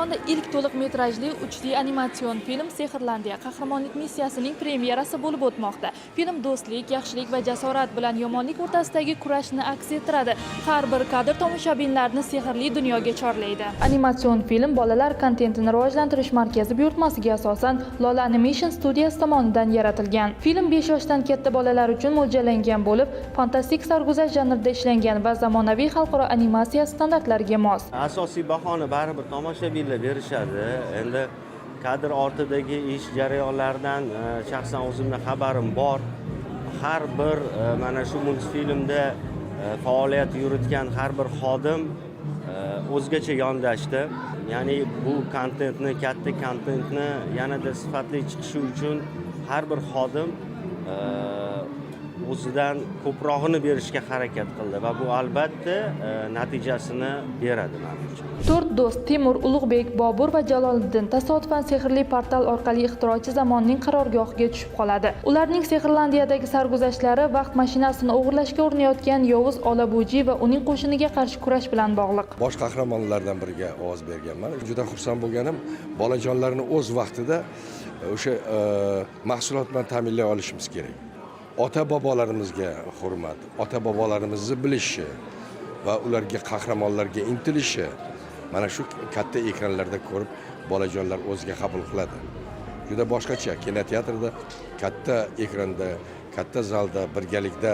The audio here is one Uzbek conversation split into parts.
O'zbekistonda ilk to'liq metrajli 3D animatsion film Sehrlandiya qahramonlik missiyasining premyerasi bo'lib o'tmoqda. Film do'stlik, yaxshilik va jasorat bilan yomonlik o'rtasidagi kurashni aks ettiradi. Har bir kadr tomoshabinlarni sehrli dunyoga chorlaydi. Animatsion film bolalar kontentini rivojlantirish markazi buyurtmasiga asosan Lola Animation studiyasi tomonidan yaratilgan. Film 5 yoshdan katta bolalar uchun mo'ljallangan bo'lib, fantastik sarguzasht janrida ishlangan va zamonaviy xalqaro animatsiya standartlariga mos. Asosiy bahoni baribir tomoshabinlar berishadi. Endi kadr ortidagi ish jarayonlaridan shaxsan o'zimning xabarim bor. Har bir mana shu multfilmda faoliyat yuritgan har bir xodim o'zgacha yondashdi. Ya'ni bu kontentni, katta kontentni yanada sifatli chiqishi uchun har bir xodim o'zidan ko'prog'ini berishga harakat qildi va bu albatta natijasini beradi menimcha. 4 do'st Timur, Ulug'bek, Bobur va Jaloliddin tasodifan sehrli portal orqali ixtirochi zamonning qarorgohiga tushib qoladi. Ularning Sehrlandiyadagi sarguzashtlari vaqt mashinasini o'g'irlashga urinayotgan Yovuz Olabuji va uning qo'shiniga qarshi kurash bilan bog'liq. Bosh qahramonlardan biriga ovoz berganman. Juda xursand bo'lganim, bolajonlarni o'z vaqtida o'sha mahsulot bilan ta'minlay olishimiz kerak. Ota-bobolarimizga hurmat, ota-bobolarimizni bilishi va ularga qahramonlarga intilishi mana shu katta ekranlarda ko'rib bolajonlar o'ziga qabul qiladi. Juda boshqacha kinoteatrda, katta ekranda, katta zalda birgalikda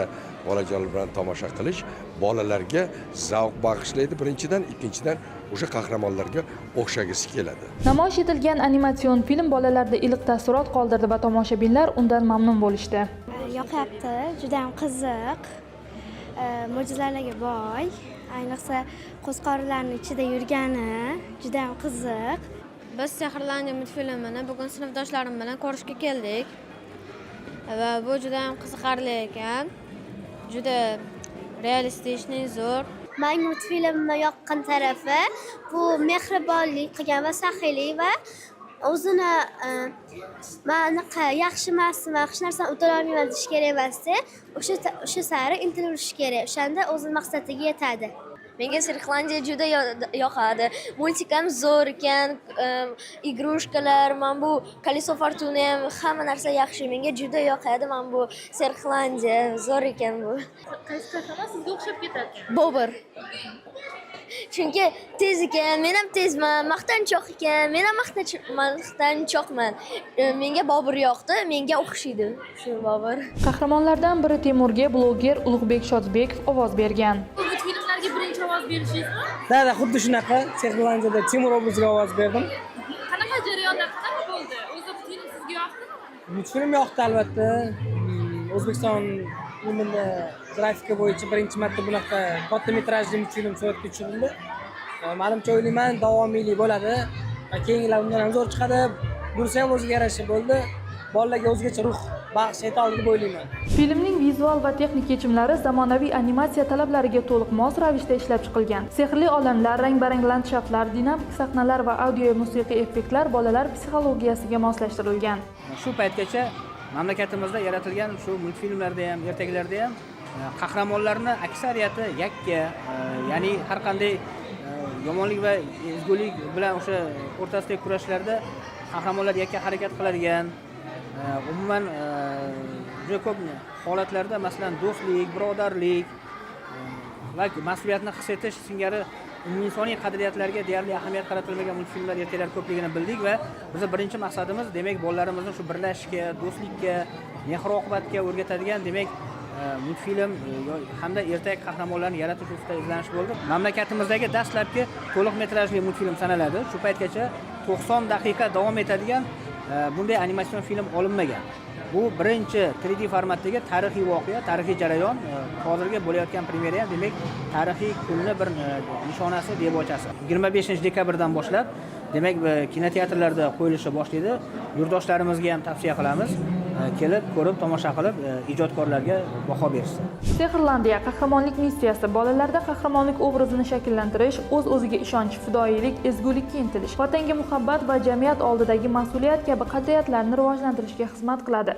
bolajonlar bilan tomosha qilish bolalarga zavq bag'ishlaydi birinchidan, ikkinchidan o'sha qahramonlarga o'xshagisi keladi. Namoyish etilgan animatsion film bolalarda iliq taassurot qoldirdi va tomoshabinlar undan mamnun bo'lishdi. Yoqyapti, juda ham qiziq, mo'jizalarga boy, ayniqsa qo'zqorinlarning ichida yurgani juda ham qiziq. Biz Sehrlandiya multfilmini bugun sinfdoshlarim bilan ko'rishga keldik va bu juda ham qiziqarli ekan. Juda realistik, zo'r. Menga multfilmning yoqqan tarafi bu mehribonlik qilgan va saxiylik va o'zini yaxshi emasman, hech narsani uddala olmayman deyish kerak emasda, o'sha sari intilish kerak. O'shanda o'z maqsadiga yetadi. Menga Sehrlandiya juda yoqadi. Multik ham zo'r ekan, igrushkalar, men bu Koliso Fortuna ham hamma narsa yaxshi. Menga juda yoqadi. Men bu Sehrlandiya zo'r ekan bu. Qaysi qahramon sizga o'xshab ketadi? Bobur. Chunki tez ekan, men ham tezman, maqtanchoq ekan, men ham maqtanchoqman. Menga Bobur yoqdi, menga o'xshaydi shu Bobur. Qahramonlardan biri Timurga bloger Ulug'bek Shodbekov ovoz bergan. Multfilmlarga birinchi ovoz berishingizmi? Da, xuddi shunaqa. Sehrlandiyada Timur obraziga ovoz berdim. Qanaqa jarayonlar qanaqa bo'ldi? O'zi film sizga yoqdimi? Multfilm yoqdi albatta. O'zbekiston filmida grafika bo'yicha birinchi marta bunaqa katta metrajli multfilm suratga tushirildi. Menimcha o'ylayman, davomiylik bo'ladi va keyingilar undan ham zo'r chiqadi. Bunisi ham o'ziga yarasha bo'ldi. Bolalarga o'zgacha ruh bag'sh eta oldi deb o'ylayman. Filmning vizual va texnik yechimlari zamonaviy animatsiya talablariga to'liq mos ravishda ishlab chiqilgan. Sehrli olamlar, rang-barang landshaflar, dinamik sahnalar va audio musiqiy effektlar bolalar psixologiyasiga moslashtirilgan. Shu paytgacha mamlakatimizda yaratilgan shu multfilmlarda ham, ertaklarda ham qahramonlarni aksariyati yakka, ya'ni har qanday yomonlik va ezgulik bilan o'sha o'rtasidagi kurashlarda qahramonlar yakka harakat qiladigan. Umuman juda ko'p holatlarda masalan do'stlik, birodarlik va mas'uliyatni his etish singari umuminsoniy qadriyatlarga deyarli ahamiyat qaratilmagan multfilmlar, ertaklar ko'pligini bildik va bizning birinchi maqsadimiz demak bolalarimizni shu birlashishga, do'stlikka, mehr-oqibatga o'rgatadigan demak multfilm hamda ertak qahramonlarni yaratish ustida izlanish bo'ldi. Mamlakatimizdagi dastlabki to'liq metrajli multfilm sanaladi. Shu paytgacha 90 daqiqa davom etadigan bunday animatsion film olinmagan. Bu birinchi 3D formatdagi tarixiy voqea, tarixiy jarayon, hozirgi bo'layotgan premyera ham demak tarixiy kunni bir nishonasi, debochasi. 25-dekabrdan boshlab demak kinoteatrlarda qo'yilishi boshlaydi. Yurtdoshlarimizga ham tavsiya qilamiz, kelib, ko'rib, tomosha qilib, ijodkorlarga baho berishsin. Sehrlandiya qahramonlik missiyasi bolalarda qahramonlik obrazini shakllantirish, o'z-o'ziga ishonch, fidoyilik, ezgulikka intilish, vatanga muhabbat va jamiyat oldidagi mas'uliyat kabi qadriyatlarni rivojlantirishga xizmat qiladi.